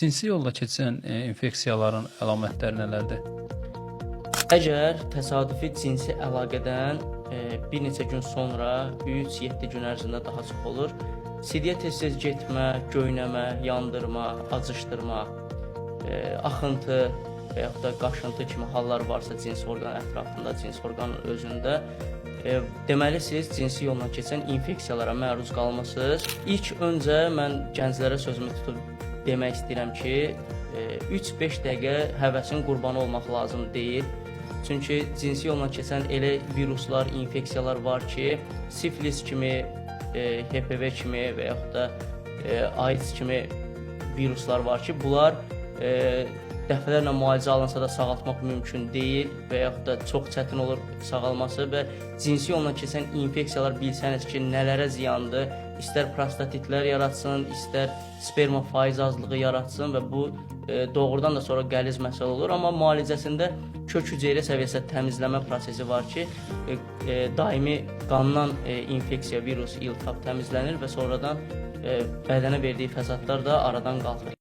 Cinsi yolla keçən infeksiyaların əlamətləri nələrdir? Əgər təsadüfi cinsi əlaqədən bir neçə gün sonra 3-7 gün ərzində daha çox olur, sidiyə tez-tez getmə, göynəmə, yandırma, acışdırma, axıntı və yaxud da qaşıntı kimi hallar varsa cinsi orqan ətrafında, cinsi orqanın özündə, deməli siz cinsi yolla keçən infeksiyalara məruz qalmısınız. İlk öncə mən gənclərə sözümü tutub demək istəyirəm ki, 3-5 dəqiqə həvəsin qurbanı olmaq lazım deyil. Çünki cinsi yolla keçən elə viruslar, infeksiyalar var ki, sifilis kimi, HPV kimi və yaxud da AIDS kimi viruslar var ki, bunlar dəfələrlə müalicə alınsa da sağaltmaq mümkün deyil və yaxud da çox çətin olur sağalması və cinsi yolla keçən infeksiyalar bilsəniz ki, nələrə ziyandır, istər prostatitlər yaratsın, istər sperma faiz azlığı yaratsın və bu doğrudan da sonra qəliz məsələ olur. Amma müalicəsində kök hüceyrə səviyyəsində təmizləmə prosesi var ki, daimi qandan infeksiya, virus, iltihab təmizlənir və sonradan bədənə verdiyi fəsadlar da aradan qalxır.